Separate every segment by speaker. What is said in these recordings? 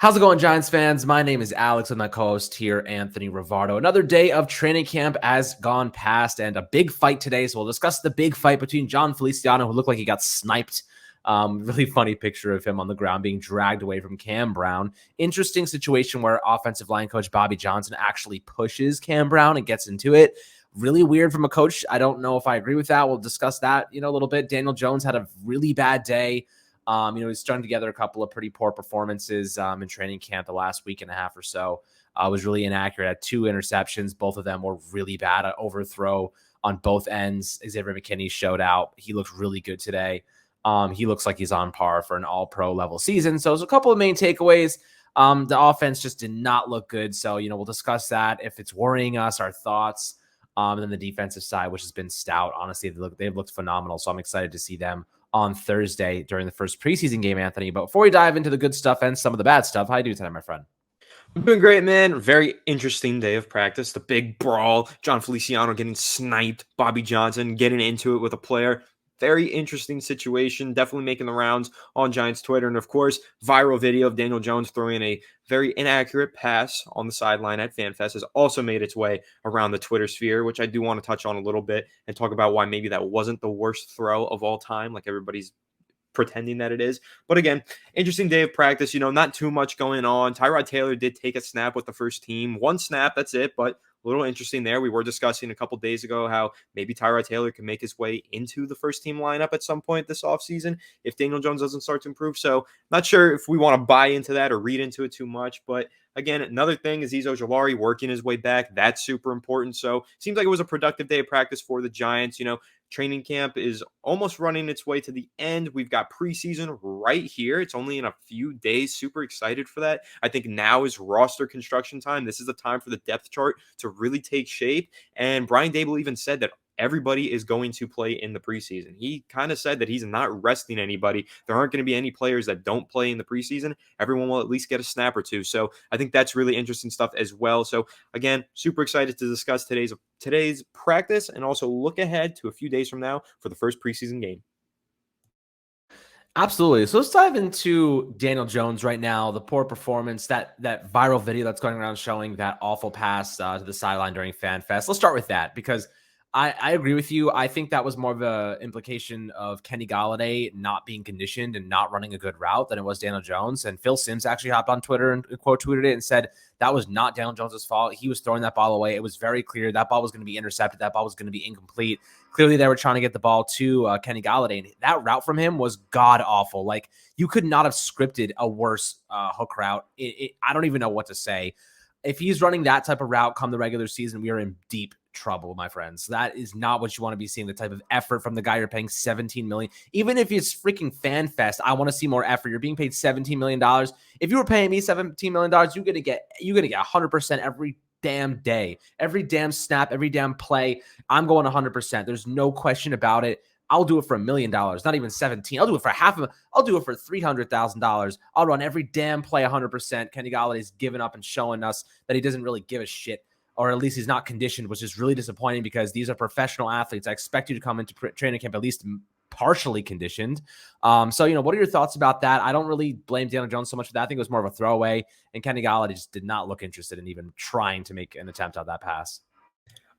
Speaker 1: How's it going, Giants fans? My name is Alex with my co-host here, Anthony Rivardo. Another day of training camp has gone past and a big fight today. So we'll discuss the big fight between John Feliciano, who looked like he got sniped. Really funny picture of him on the ground being dragged away from Cam Brown. Interesting situation where offensive line coach Bobby Johnson actually pushes Cam Brown and gets into it. Really weird from a coach. I don't know if I agree with that. We'll discuss that, a little bit. Daniel Jones had a really bad day. He's strung together a couple of pretty poor performances in training camp the last week and a half or so. Was really inaccurate. Had 2 interceptions. Both of them were really bad at overthrow on both ends. Xavier McKinney showed out. He looks really good today. He looks like he's on par for an all-pro level season. So there's a couple of main takeaways. The offense just did not look good. So, we'll discuss that. If it's worrying us, our thoughts. And then the defensive side, which has been stout. Honestly, they've looked phenomenal. So I'm excited to see them on Thursday during the first preseason game, Anthony. But before we dive into the good stuff and some of the bad stuff, how you doing today, my friend?
Speaker 2: I'm doing great, man. Very interesting day of practice. The big brawl. John Feliciano getting sniped. Bobby Johnson getting into it with a player. Very interesting situation. Definitely making the rounds on Giants Twitter. And of course, viral video of Daniel Jones throwing a very inaccurate pass on the sideline at FanFest has also made its way around the Twitter sphere, which I do want to touch on a little bit and talk about why maybe that wasn't the worst throw of all time, like everybody's pretending that it is. But again, interesting day of practice, not too much going on. Tyrod Taylor did take a snap with the first team. 1 snap, that's it, but a little interesting there. We were discussing a couple days ago how maybe Tyrod Taylor can make his way into the first team lineup at some point this offseason if Daniel Jones doesn't start to improve. So not sure if we want to buy into that or read into it too much, but again, another thing is Azeez Ojulari working his way back. That's super important. So seems like it was a productive day of practice for the Giants. Training camp is almost running its way to the end. We've got preseason right here. It's only in a few days. Super excited for that. I think now is roster construction time. This is the time for the depth chart to really take shape. And Brian Daboll even said that everybody is going to play in the preseason. He kind of said that he's not resting anybody. There aren't going to be any players that don't play in the preseason. Everyone will at least get a snap or two. So I think that's really interesting stuff as well. So again, super excited to discuss today's practice and also look ahead to a few days from now for the first preseason game.
Speaker 1: Absolutely. So let's dive into Daniel Jones right now. The poor performance, that viral video that's going around showing that awful pass to the sideline during FanFest. Let's start with that because I agree with you. I think that was more of an implication of Kenny Golladay not being conditioned and not running a good route than it was Daniel Jones. And Phil Simms actually hopped on Twitter and quote tweeted it and said that was not Daniel Jones's fault. He was throwing that ball away. It was very clear that ball was going to be intercepted. That ball was going to be incomplete. Clearly, they were trying to get the ball to Kenny Golladay. And that route from him was god awful. Like, you could not have scripted a worse hook route. I don't even know what to say. If he's running that type of route come the regular season, we are in deep trouble, my friends. That is not what you want to be seeing, the type of effort from the guy you're paying $17 million. Even if it's freaking FanFest, I want to see more effort. You're being paid $17 million. If you were paying me $17 million, you're going to get 100% every damn day, every damn snap, every damn play. I'm going 100%. There's no question about it. I'll do it for $1 million, not even 17. I'll do it for I'll do it for $300,000. I'll run every damn play 100%. Kenny Galladay's given up and showing us that he doesn't really give a shit, or at least he's not conditioned, which is really disappointing because these are professional athletes. I expect you to come into training camp at least partially conditioned. So, what are your thoughts about that? I don't really blame Daniel Jones so much for that. I think it was more of a throwaway, and Kenny Golladay just did not look interested in even trying to make an attempt at that pass.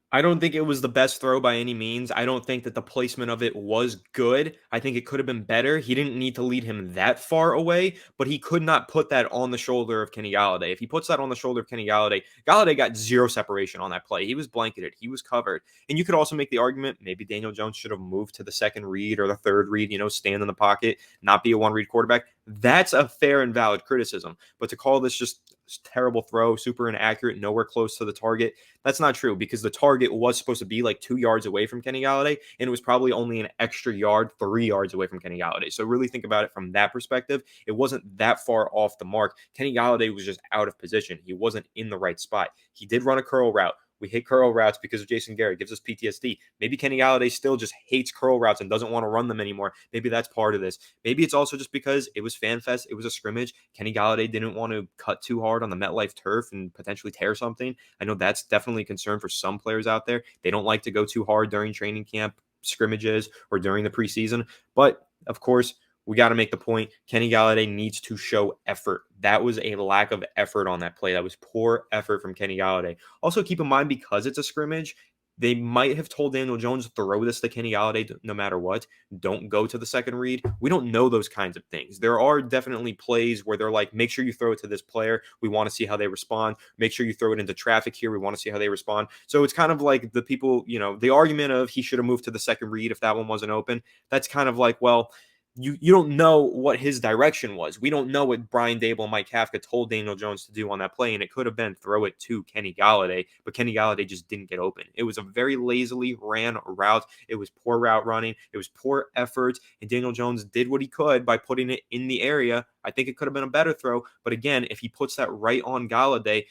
Speaker 2: I don't think it was the best throw by any means. I don't think that the placement of it was good. I think it could have been better. He didn't need to lead him that far away, but he could not put that on the shoulder of Kenny Golladay. If he puts that on the shoulder of Kenny Golladay, Golladay got zero separation on that play. He was blanketed. He was covered. And you could also make the argument maybe Daniel Jones should have moved to the second read or the third read, stand in the pocket, not be a one-read quarterback. That's a fair and valid criticism. But to call this just terrible throw, super inaccurate, nowhere close to the target, that's not true because the target was supposed to be like 2 yards away from Kenny Golladay, and it was probably only an extra yard, 3 yards away from Kenny Golladay. So really think about it from that perspective. It wasn't that far off the mark. Kenny Golladay was just out of position. He wasn't in the right spot. He did run a curl route. We hate curl routes because of Jason Garrett. Gives us PTSD. Maybe Kenny Golladay still just hates curl routes and doesn't want to run them anymore. Maybe that's part of this. Maybe it's also just because it was FanFest. It was a scrimmage. Kenny Golladay didn't want to cut too hard on the MetLife turf and potentially tear something. I know that's definitely a concern for some players out there. They don't like to go too hard during training camp scrimmages or during the preseason. But, of course, we got to make the point. Kenny Galladay needs to show effort. That was a lack of effort on that play. That was poor effort from Kenny Galladay. Also, keep in mind, because it's a scrimmage, they might have told Daniel Jones, throw this to Kenny Galladay no matter what. Don't go to the second read. We don't know those kinds of things. There are definitely plays where they're like, make sure you throw it to this player. We want to see how they respond. Make sure you throw it into traffic here. We want to see how they respond. So it's kind of like the people, the argument of he should have moved to the second read if that one wasn't open. That's kind of like, well, you don't know what his direction was. We don't know what Brian Dable and Mike Kafka told Daniel Jones to do on that play, and it could have been throw it to Kenny Galladay, but Kenny Galladay just didn't get open. It was a very lazily ran route. It was poor route running. It was poor effort, and Daniel Jones did what he could by putting it in the area. I think it could have been a better throw, but again, if he puts that right on Galladay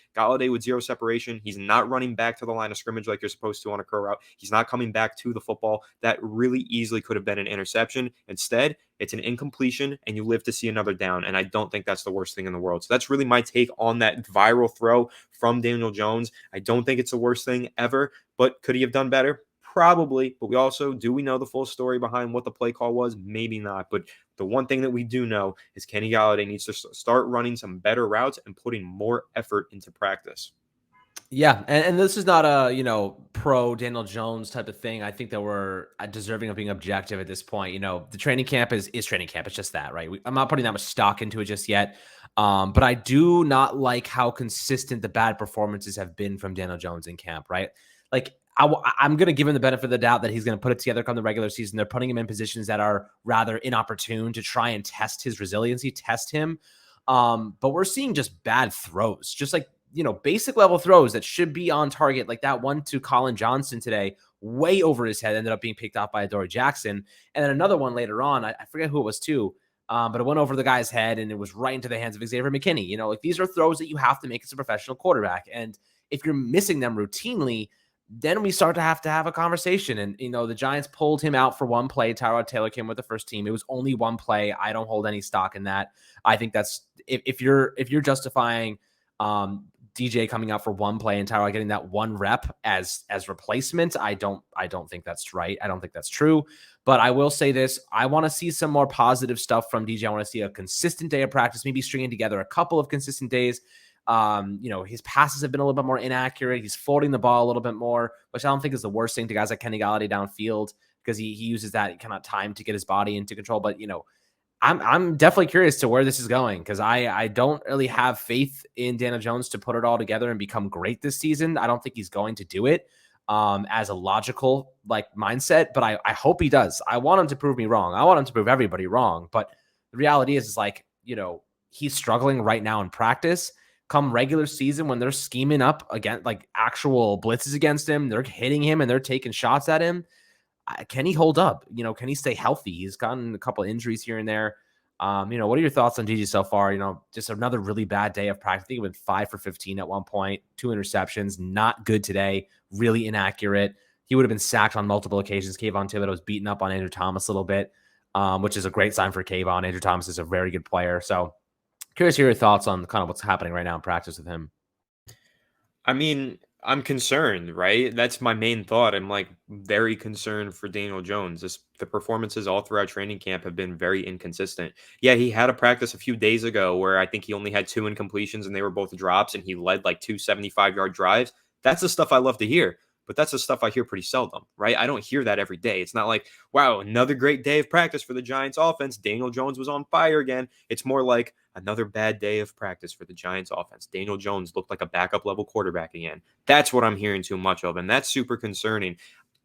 Speaker 2: with zero separation, he's not running back to the line of scrimmage like you're supposed to on a curl route. He's not coming back to the football. That really easily could have been an interception. Instead, it's an incompletion, and you live to see another down, and I don't think that's the worst thing in the world. So that's really my take on that viral throw from Daniel Jones. I don't think it's the worst thing ever, but could he have done better? Probably, but do we know the full story behind what the play call was? Maybe not, but the one thing that we do know is Kenny Galladay needs to start running some better routes and putting more effort into practice.
Speaker 1: Yeah, and this is not a pro Daniel Jones type of thing. I think that we're deserving of being objective at this point. The training camp is training camp. It's just that, right? I'm not putting that much stock into it just yet. But I do not like how consistent the bad performances have been from Daniel Jones in camp, right? Like I'm going to give him the benefit of the doubt that he's going to put it together come the regular season. They're putting him in positions that are rather inopportune to try and test his resiliency, test him. But we're seeing just bad throws, just like basic level throws that should be on target, like that one to Colin Johnson today, way over his head, ended up being picked off by Adoree Jackson. And then another one later on, I forget who it was too, but it went over the guy's head and it was right into the hands of Xavier McKinney. Like these are throws that you have to make as a professional quarterback. And if you're missing them routinely, then we start to have a conversation. And, the Giants pulled him out for one play. Tyrod Taylor came with the first team. It was only one play. I don't hold any stock in that. I think that's if you're justifying, DJ coming out for one play and Tyrod getting that one rep as replacement, I don't think that's right. I don't think that's true. But I will say this: I want to see some more positive stuff from DJ. I want to see a consistent day of practice, maybe stringing together a couple of consistent days. His passes have been a little bit more inaccurate. He's folding the ball a little bit more, which I don't think is the worst thing to guys like Kenny Galladay downfield, because he uses that kind of time to get his body into control. But I'm definitely curious to where this is going, because I don't really have faith in Daniel Jones to put it all together and become great this season. I don't think he's going to do it as a logical mindset, but I hope he does. I want him to prove me wrong. I want him to prove everybody wrong. But the reality is he's struggling right now in practice. Come regular season, when they're scheming up against actual blitzes against him, they're hitting him and they're taking shots at him. Can he hold up? Can he stay healthy? He's gotten a couple of injuries here and there. What are your thoughts on DJ so far? Just another really bad day of practice. I think he went 5 for 15 at one point, 2 interceptions, not good today, really inaccurate. He would have been sacked on multiple occasions. Kayvon Thibodeaux was beaten up on Andrew Thomas a little bit, which is a great sign for Kayvon. Andrew Thomas is a very good player. So curious to hear your thoughts on kind of what's happening right now in practice with him.
Speaker 2: I mean, I'm concerned, right? That's my main thought. I'm very concerned for Daniel Jones. The performances all throughout training camp have been very inconsistent. Yeah, he had a practice a few days ago where I think he only had 2 incompletions and they were both drops, and he led 2 75-yard drives. That's the stuff I love to hear, but that's the stuff I hear pretty seldom, right? I don't hear that every day. It's not like, wow, another great day of practice for the Giants offense. Daniel Jones was on fire again. It's more like another bad day of practice for the Giants offense. Daniel Jones looked like a backup level quarterback again. That's what I'm hearing too much of, and that's super concerning.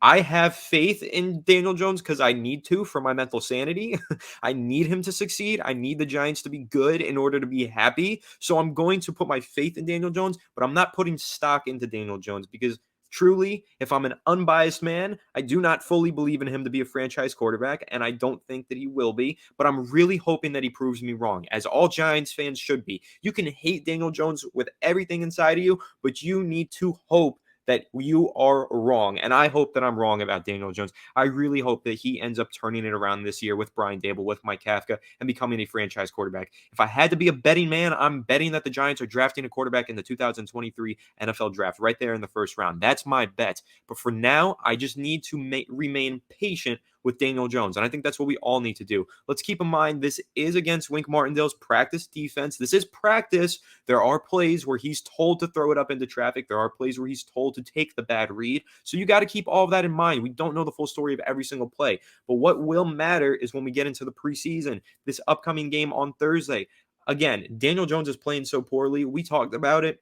Speaker 2: I have faith in Daniel Jones because I need to for my mental sanity. I need him to succeed. I need the Giants to be good in order to be happy. So I'm going to put my faith in Daniel Jones, but I'm not putting stock into Daniel Jones because truly, if I'm an unbiased man, I do not fully believe in him to be a franchise quarterback, and I don't think that he will be, but I'm really hoping that he proves me wrong, as all Giants fans should be. You can hate Daniel Jones with everything inside of you, but you need to hope that you are wrong. And I hope that I'm wrong about Daniel Jones. I really hope that he ends up turning it around this year with Brian Dable, with Mike Kafka, and becoming a franchise quarterback. If I had to be a betting man, I'm betting that the Giants are drafting a quarterback in the 2023 NFL draft right there in the first round. That's my bet. But for now, I just need to remain patient with Daniel Jones. And I think that's what we all need to do. Let's keep in mind this is against Wink Martindale's practice defense. This is practice. There are plays where he's told to throw it up into traffic. There are plays where he's told to take the bad read. So you got to keep all of that in mind. We don't know the full story of every single play. But what will matter is when we get into the preseason, this upcoming game on Thursday. Again, Daniel Jones is playing so poorly. We talked about it.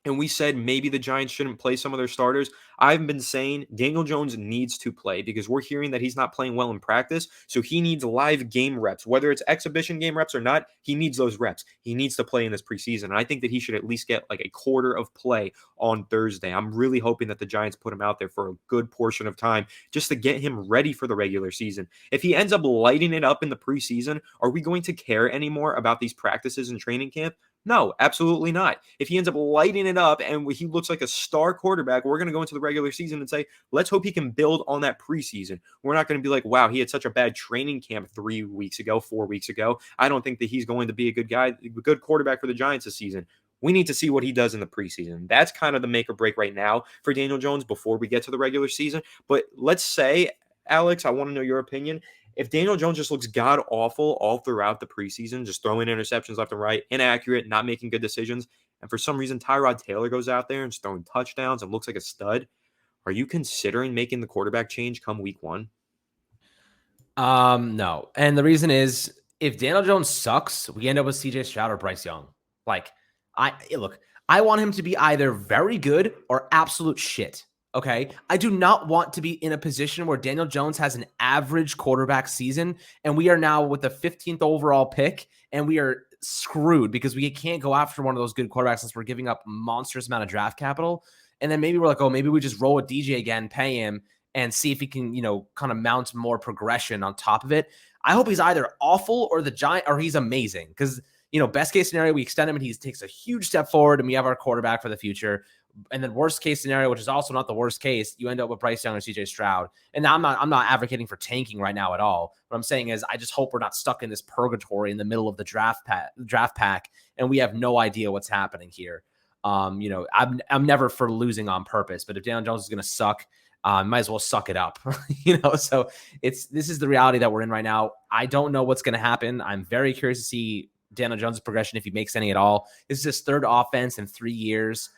Speaker 2: And we said maybe the Giants shouldn't play some of their starters. I've been saying Daniel Jones needs to play because we're hearing that he's not playing well in practice. So he needs live game reps. Whether it's exhibition game reps or not, he needs those reps. He needs to play in this preseason. And I think that he should at least get like a quarter of play on Thursday. I'm really hoping that the Giants put him out there for a good portion of time just to get him ready for the regular season. If he ends up lighting it up in the preseason, are we going to care anymore about these practices and training camp? No, absolutely not. If he ends up lighting it up and he looks like a star quarterback, we're going to go into the regular season and say, let's hope he can build on that preseason. We're not going to be like, wow, he had such a bad training camp 3 weeks ago, 4 weeks ago. I don't think that he's going to be a good guy, a good quarterback for the Giants this season. We need to see what he does in the preseason. That's kind of the make or break right now for Daniel Jones before we get to the regular season. But let's say, Alex, I want to know your opinion. If Daniel Jones just looks god awful all throughout the preseason, just throwing interceptions left and right, inaccurate, not making good decisions, and for some reason Tyrod Taylor goes out there and just throwing touchdowns and looks like a stud, are you considering making the quarterback change come week 1?
Speaker 1: No. And the reason is if Daniel Jones sucks, we end up with CJ Stroud or Bryce Young. Like, look, I want him to be either very good or absolute shit. Okay. I do not want to be in a position where Daniel Jones has an average quarterback season and we are now with the 15th overall pick and we are screwed because we can't go after one of those good quarterbacks since we're giving up monstrous amount of draft capital. And then maybe we're like, oh, maybe we just roll with DJ again, pay him and see if he can, kind of mount more progression on top of it. I hope he's either awful or he's amazing because, best case scenario, we extend him and he takes a huge step forward and we have our quarterback for the future. And then worst case scenario, which is also not the worst case, you end up with Bryce Young or CJ Stroud. And I'm not advocating for tanking right now at all. What I'm saying is I just hope we're not stuck in this purgatory in the middle of the draft pack and we have no idea what's happening here. I'm never for losing on purpose, but if Daniel Jones is going to suck, might as well suck it up, So this is the reality that we're in right now. I don't know what's going to happen. I'm very curious to see Daniel Jones' progression if he makes any at all. This is his third offense in 3 years.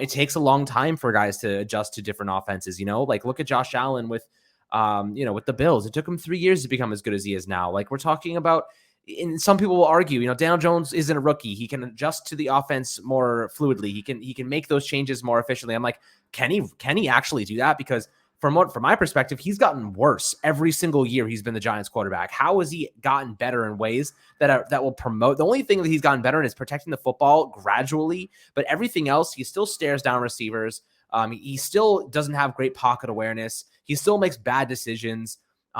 Speaker 1: It takes a long time for guys to adjust to different offenses. Like look at Josh Allen with the Bills. It took him 3 years to become as good as he is now. Like we're talking about. And some people will argue, Daniel Jones isn't a rookie. He can adjust to the offense more fluidly. He can make those changes more efficiently. I'm like, can he actually do that? Because from my perspective, he's gotten worse every single year he's been the Giants quarterback. How has he gotten better in ways that will promote? The only thing that he's gotten better in is protecting the football gradually, but everything else, he still stares down receivers. He still doesn't have great pocket awareness. He still makes bad decisions.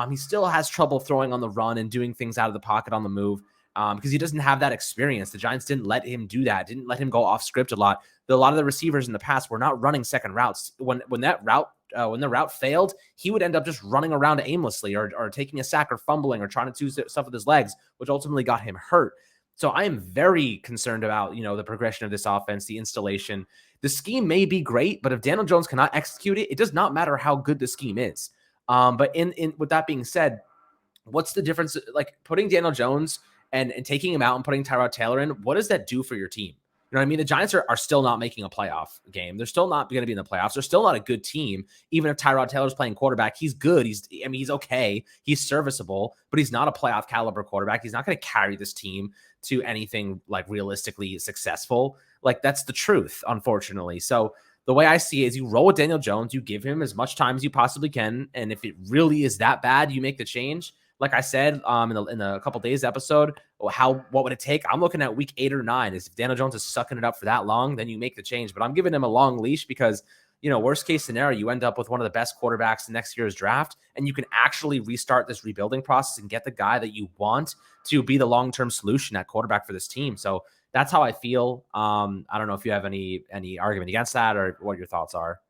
Speaker 1: He still has trouble throwing on the run and doing things out of the pocket on the move because he doesn't have that experience. The Giants didn't let him do that, didn't let him go off script a lot. A lot of the receivers in the past were not running second routes. When the route failed, he would end up just running around aimlessly or taking a sack or fumbling or trying to do stuff with his legs, which ultimately got him hurt. So I am very concerned about, the progression of this offense, the installation. The scheme may be great, but if Daniel Jones cannot execute it, it does not matter how good the scheme is. But with that being said, what's the difference? Like putting Daniel Jones and taking him out and putting Tyrod Taylor in, what does that do for your team? You know what I mean? The Giants are still not making a playoff game. They're still not going to be in the playoffs. They're still not a good team. Even if Tyrod Taylor's playing quarterback, he's good. He's okay. He's serviceable, but he's not a playoff caliber quarterback. He's not going to carry this team to anything like realistically successful. Like that's the truth, unfortunately. So the way I see it is you roll with Daniel Jones, you give him as much time as you possibly can. And if it really is that bad, you make the change. Like I said in the couple days episode, what would it take? I'm looking at week 8 or 9. Is if Daniel Jones is sucking it up for that long, then you make the change. But I'm giving him a long leash because, worst case scenario, you end up with one of the best quarterbacks in next year's draft, and you can actually restart this rebuilding process and get the guy that you want to be the long-term solution at quarterback for this team. So that's how I feel. I don't know if you have any argument against that or what your thoughts are.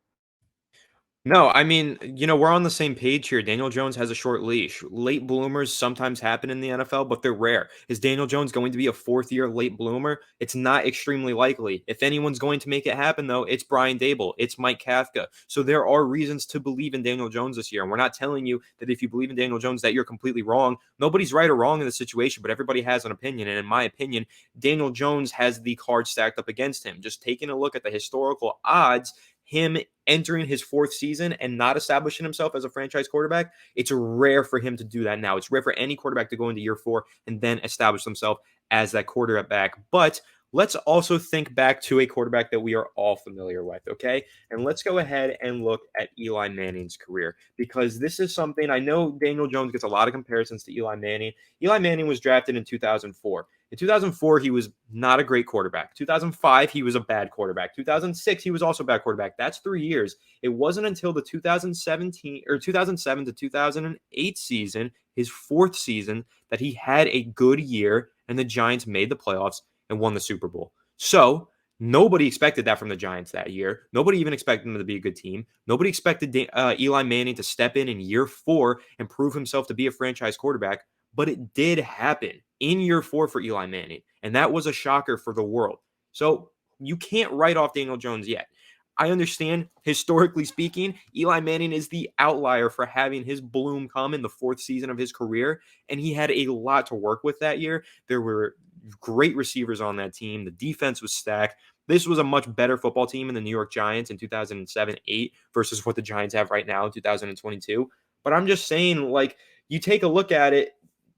Speaker 2: No, I mean, we're on the same page here. Daniel Jones has a short leash. Late bloomers sometimes happen in the NFL, but they're rare. Is Daniel Jones going to be a fourth year late bloomer? It's not extremely likely. If anyone's going to make it happen, though, it's Brian Dable, it's Mike Kafka. So there are reasons to believe in Daniel Jones this year. And we're not telling you that if you believe in Daniel Jones that you're completely wrong. Nobody's right or wrong in the situation, but everybody has an opinion. And in my opinion, Daniel Jones has the card stacked up against him. Just taking a look at the historical odds, him entering his fourth season and not establishing himself as a franchise quarterback, it's rare for him to do that now. It's rare for any quarterback to go into year 4 and then establish themselves as that quarterback. But let's also think back to a quarterback that we are all familiar with, okay? And let's go ahead and look at Eli Manning's career, because this is something I know Daniel Jones gets a lot of comparisons to Eli Manning. Eli Manning was drafted in 2004. In 2004, he was not a great quarterback. 2005, he was a bad quarterback. 2006, he was also a bad quarterback. That's 3 years. It wasn't until the 2007 to 2008 season, his fourth season, that he had a good year and the Giants made the playoffs and won the Super Bowl. So nobody expected that from the Giants that year. Nobody even expected them to be a good team. Nobody expected Eli Manning to step in year 4 and prove himself to be a franchise quarterback. But it did happen in year 4 for Eli Manning, and that was a shocker for the world. So you can't write off Daniel Jones yet. I understand, historically speaking, Eli Manning is the outlier for having his bloom come in the 4th season of his career, and he had a lot to work with that year. There were great receivers on that team. The defense was stacked. This was a much better football team in the New York Giants in 2007-8 versus what the Giants have right now in 2022. But I'm just saying, like, you take a look at it,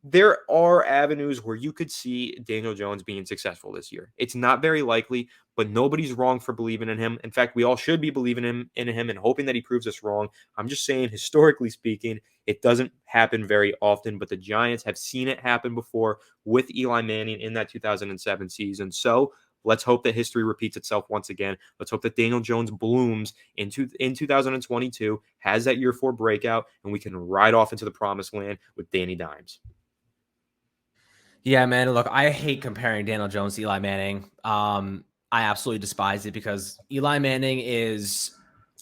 Speaker 2: there are avenues where you could see Daniel Jones being successful this year. It's not very likely, but nobody's wrong for believing in him. In fact, we all should be believing in him and hoping that he proves us wrong. I'm just saying, historically speaking, it doesn't happen very often, but the Giants have seen it happen before with Eli Manning in that 2007 season. So let's hope that history repeats itself once again. Let's hope that Daniel Jones blooms in 2022, has that year 4 breakout, and we can ride off into the promised land with Danny Dimes.
Speaker 1: Yeah, man. Look, I hate comparing Daniel Jones to Eli Manning. I absolutely despise it because Eli Manning is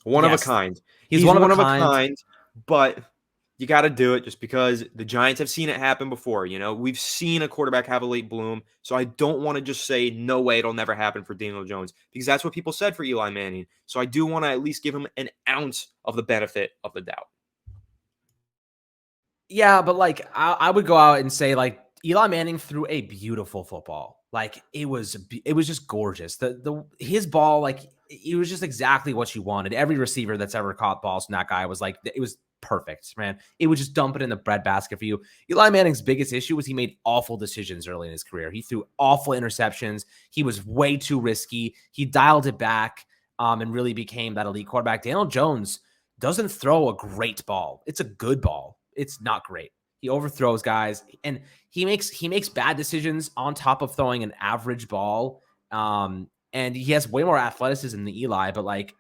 Speaker 2: One of a
Speaker 1: yes,
Speaker 2: kind.
Speaker 1: he's
Speaker 2: He's
Speaker 1: one of a
Speaker 2: one of a
Speaker 1: kind.
Speaker 2: kind, but you got to do it just because the Giants have seen it happen before. We've seen a quarterback have a late bloom. So I don't want to just say, no way, it'll never happen for Daniel Jones, because that's what people said for Eli Manning. So I do want to at least give him an ounce of the benefit of the doubt.
Speaker 1: Yeah, but like I would go out and say like Eli Manning threw a beautiful football. Like it was just gorgeous. The his ball, like it was just exactly what you wanted. Every receiver that's ever caught balls from that guy was like it was perfect, man. It would just dump it in the breadbasket for you. Eli Manning's biggest issue was he made awful decisions early in his career. He threw awful interceptions. He was way too risky. He dialed it back and really became that elite quarterback. Daniel Jones doesn't throw a great ball. It's a good ball. It's not great. He overthrows guys and he makes bad decisions on top of throwing an average ball. And he has way more athleticism than Eli, but like,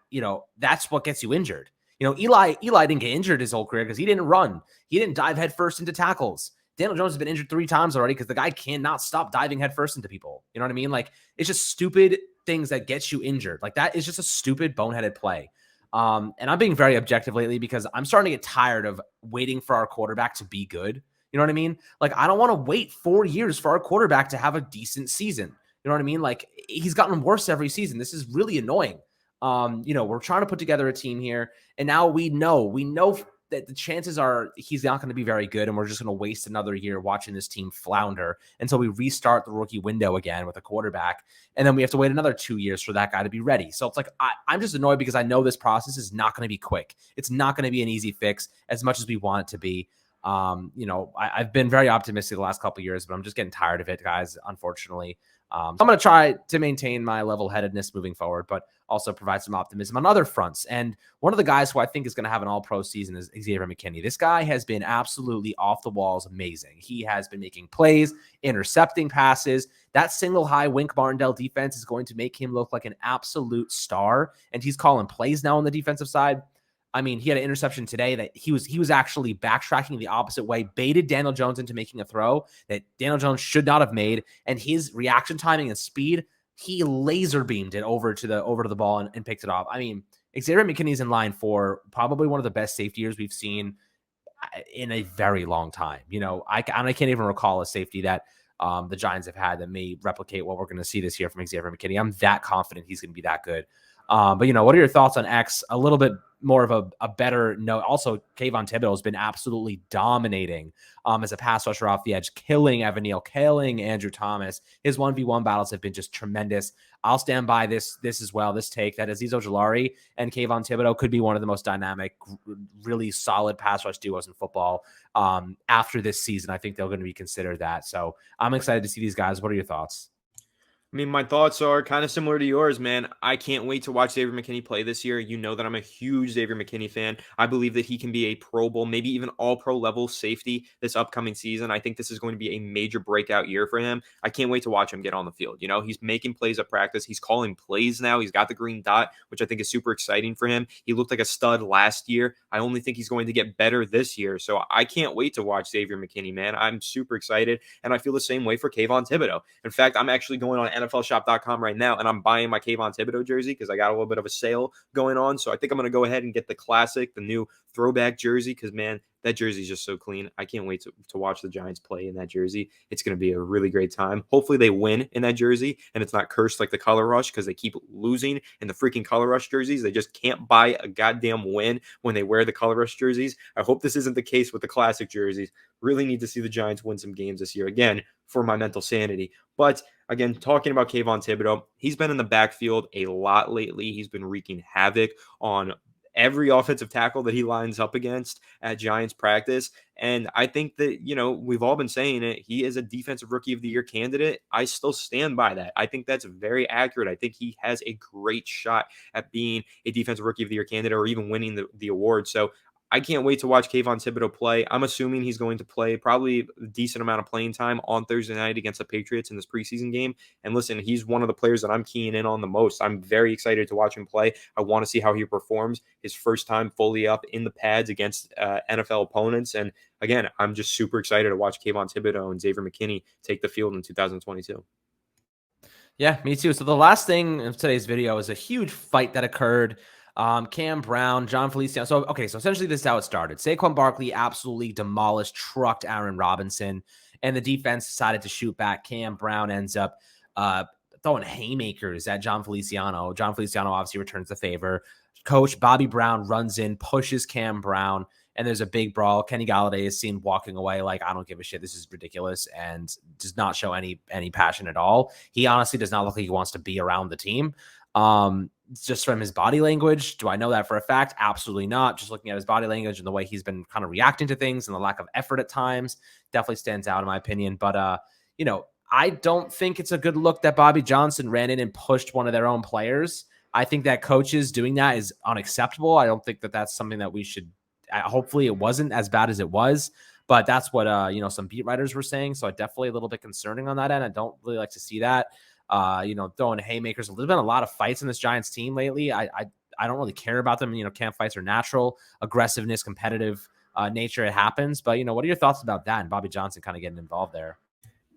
Speaker 1: that's what gets you injured. Eli didn't get injured his whole career because he didn't run. He didn't dive headfirst into tackles. Daniel Jones has been injured 3 times already because the guy cannot stop diving headfirst into people. You know what I mean? Like, it's just stupid things that get you injured. Like, that is just a stupid, boneheaded play. And I'm being very objective lately because I'm starting to get tired of waiting for our quarterback to be good. You know what I mean? Like, I don't want to wait 4 years for our quarterback to have a decent season. You know what I mean? Like, he's gotten worse every season. This is really annoying. We're trying to put together a team here, and now we know that the chances are he's not going to be very good, and we're just going to waste another year watching this team flounder until we restart the rookie window again with a quarterback, and then we have to wait another 2 years for that guy to be ready. So it's like I'm just annoyed because I know this process is not going to be quick. It's not going to be an easy fix as much as we want it to be. I've been very optimistic the last couple of years, but I'm just getting tired of it, guys, unfortunately. So I'm going to try to maintain my level-headedness moving forward, but also provide some optimism on other fronts. And one of the guys who I think is going to have an all-pro season is Xavier McKinney. This guy has been absolutely off the walls amazing. He has been making plays, intercepting passes. That single high Wink Martindale defense is going to make him look like an absolute star. And he's calling plays now on the defensive side. I mean, he had an interception today that he was actually backtracking the opposite way, baited Daniel Jones into making a throw that Daniel Jones should not have made. And his reaction timing and speed, he laser beamed it over to the ball and picked it off. I mean, Xavier McKinney's in line for probably one of the best safety years we've seen in a very long time. I can't even recall a safety that the Giants have had that may replicate what we're going to see this year from Xavier McKinney. I'm that confident he's going to be that good. But what are your thoughts on X? A little bit more of a better note. Also, Kayvon Thibodeau has been absolutely dominating as a pass rusher off the edge, killing Evan Neal, killing Andrew Thomas. His 1v1 battles have been just tremendous. I'll stand by this as well, this take that Azeez Ojulari and Kayvon Thibodeau could be one of the most dynamic, really solid pass rush duos in football after this season. I think they're going to be considered that. So I'm excited to see these guys. What are your thoughts?
Speaker 2: I mean, my thoughts are kind of similar to yours, man. I can't wait to watch Xavier McKinney play this year. You know that I'm a huge Xavier McKinney fan. I believe that he can be a Pro Bowl, maybe even all-pro level safety this upcoming season. I think this is going to be a major breakout year for him. I can't wait to watch him get on the field. He's making plays at practice. He's calling plays now. He's got the green dot, which I think is super exciting for him. He looked like a stud last year. I only think he's going to get better this year. So I can't wait to watch Xavier McKinney, man. I'm super excited, and I feel the same way for Kayvon Thibodeau. In fact, I'm actually going on NFLshop.com right now, and I'm buying my Kayvon Thibodeau jersey because I got a little bit of a sale going on. So I think I'm going to go ahead and get the classic, the new throwback jersey, because, man, that jersey is just so clean. I can't wait to watch the Giants play in that jersey. It's going to be a really great time. Hopefully they win in that jersey, and it's not cursed like the Color Rush, because they keep losing in the freaking Color Rush jerseys. They just can't buy a goddamn win when they wear the Color Rush jerseys. I hope this isn't the case with the classic jerseys. Really need to see the Giants win some games this year, again, for my mental sanity. But again, talking about Kayvon Thibodeau, he's been in the backfield a lot lately. He's been wreaking havoc on every offensive tackle that he lines up against at Giants practice. And I think that, we've all been saying it. He is a defensive rookie of the year candidate. I still stand by that. I think that's very accurate. I think he has a great shot at being a defensive rookie of the year candidate or even winning the award. So I can't wait to watch Kayvon Thibodeau play. I'm assuming he's going to play probably a decent amount of playing time on Thursday night against the Patriots in this preseason game. And listen, he's one of the players that I'm keying in on the most. I'm very excited to watch him play. I want to see how he performs his first time fully up in the pads against NFL opponents. And again, I'm just super excited to watch Kayvon Thibodeau and Xavier McKinney take the field in 2022.
Speaker 1: Yeah, me too. So the last thing of today's video is a huge fight that occurred. Cam Brown, John Feliciano. So essentially this is how it started. Saquon Barkley absolutely demolished, trucked Aaron Robinson, and the defense decided to shoot back. Cam Brown ends up throwing haymakers at John Feliciano. John Feliciano obviously returns the favor. Coach Bobby Brown runs in, pushes Cam Brown, and there's a big brawl. Kenny Galladay is seen walking away like, I don't give a shit. This is ridiculous, and does not show any passion at all. He honestly does not look like he wants to be around the team. Just from his body language, do I know that for a fact? Absolutely not. Just looking at his body language and the way he's been kind of reacting to things and the lack of effort at times definitely stands out in my opinion. But, I don't think it's a good look that Bobby Johnson ran in and pushed one of their own players. I think that coaches doing that is unacceptable. I don't think that that's something that we should. Hopefully, it wasn't as bad as it was, but that's what some beat writers were saying. So, definitely a little bit concerning on that end. I don't really like to see that. Throwing haymakers. There's been a lot of fights in this Giants team lately. I don't really care about them. Camp fights are natural, aggressiveness, competitive nature. It happens. But what are your thoughts about that and Bobby Johnson kind of getting involved there?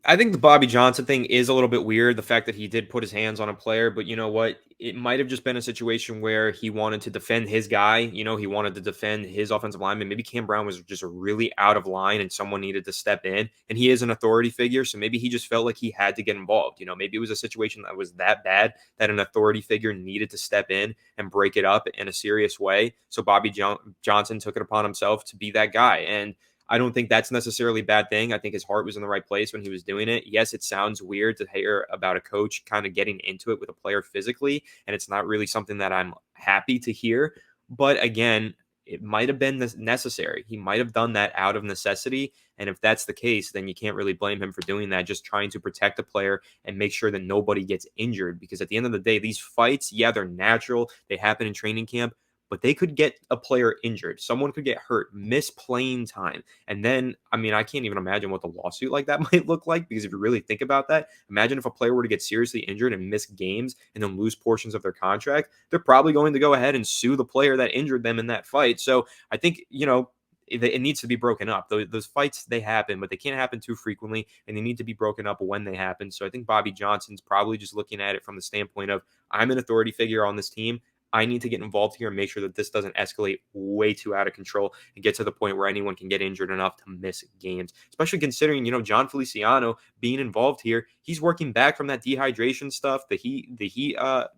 Speaker 2: I think the Bobby Johnson thing is a little bit weird, the fact that he did put his hands on a player, but you know what? It might have just been a situation where he wanted to defend his guy. He wanted to defend his offensive lineman. Maybe Cam Brown was just really out of line and someone needed to step in, and he is an authority figure. So maybe he just felt like he had to get involved. Maybe it was a situation that was that bad that an authority figure needed to step in and break it up in a serious way. So Bobby Johnson took it upon himself to be that guy. And I don't think that's necessarily a bad thing. I think his heart was in the right place when he was doing it. Yes, it sounds weird to hear about a coach kind of getting into it with a player physically, and it's not really something that I'm happy to hear. But again, it might have been necessary. He might have done that out of necessity. And if that's the case, then you can't really blame him for doing that, just trying to protect the player and make sure that nobody gets injured. Because at the end of the day, these fights, yeah, they're natural. They happen in training camp, but they could get a player injured. Someone could get hurt, miss playing time. And then, I can't even imagine what the lawsuit like that might look like, because if you really think about that, imagine if a player were to get seriously injured and miss games and then lose portions of their contract, they're probably going to go ahead and sue the player that injured them in that fight. So I think, it needs to be broken up. Those fights, they happen, but they can't happen too frequently, and they need to be broken up when they happen. So I think Bobby Johnson's probably just looking at it from the standpoint of, I'm an authority figure on this team. I need to get involved here and make sure that this doesn't escalate way too out of control and get to the point where anyone can get injured enough to miss games, especially considering, John Feliciano being involved here. He's working back from that dehydration stuff, the heat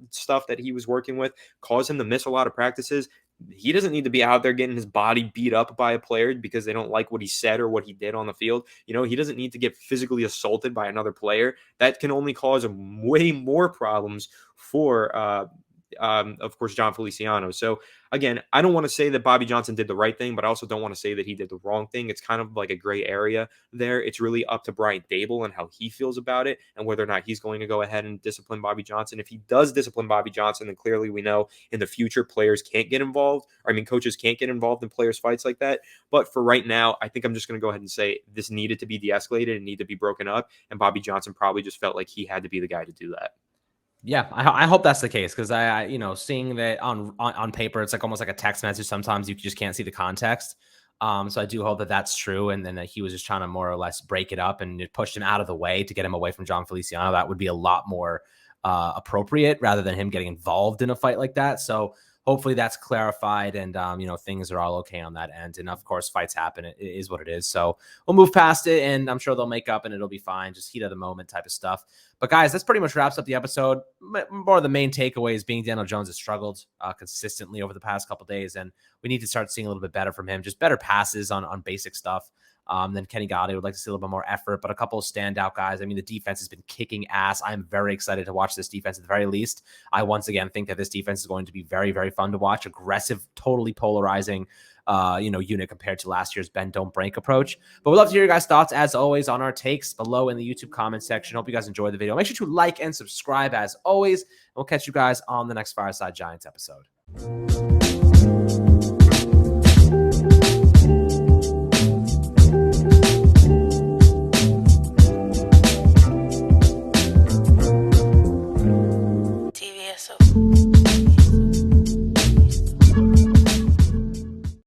Speaker 2: stuff that he was working with caused him to miss a lot of practices. He doesn't need to be out there getting his body beat up by a player because they don't like what he said or what he did on the field. He doesn't need to get physically assaulted by another player. That can only cause way more problems for of course, John Feliciano. So again, I don't want to say that Bobby Johnson did the right thing, but I also don't want to say that he did the wrong thing. It's kind of like a gray area there. It's really up to Brian Dable and how he feels about it and whether or not he's going to go ahead and discipline Bobby Johnson. If he does discipline Bobby Johnson, then clearly we know in the future players can't get involved. Coaches can't get involved in players' fights like that. But for right now, I think I'm just going to go ahead and say this needed to be de-escalated and need to be broken up. And Bobby Johnson probably just felt like he had to be the guy to do that.
Speaker 1: Yeah, I hope that's the case because I seeing that on paper, it's like almost like a text message. Sometimes you just can't see the context. So I do hope that that's true, and then that he was just trying to more or less break it up and it pushed him out of the way to get him away from John Feliciano. That would be a lot more appropriate rather than him getting involved in a fight like that. So hopefully that's clarified and, things are all okay on that end. And of course, fights happen. It is what it is. So we'll move past it and I'm sure they'll make up and it'll be fine. Just heat of the moment type of stuff. But guys, that's pretty much wraps up the episode. More of the main takeaways being Daniel Jones has struggled consistently over the past couple of days. And we need to start seeing a little bit better from him. Just better passes on basic stuff. Then Kenny Golladay would like to see a little bit more effort, but a couple of standout guys. The defense has been kicking ass. I'm very excited to watch this defense at the very least. I once again think that this defense is going to be very, very fun to watch. Aggressive, totally polarizing, unit compared to last year's bend, don't break approach. But we'd love to hear your guys' thoughts as always on our takes below in the YouTube comment section. Hope you guys enjoyed the video. Make sure to like and subscribe as always. And we'll catch you guys on the next Fireside Giants episode.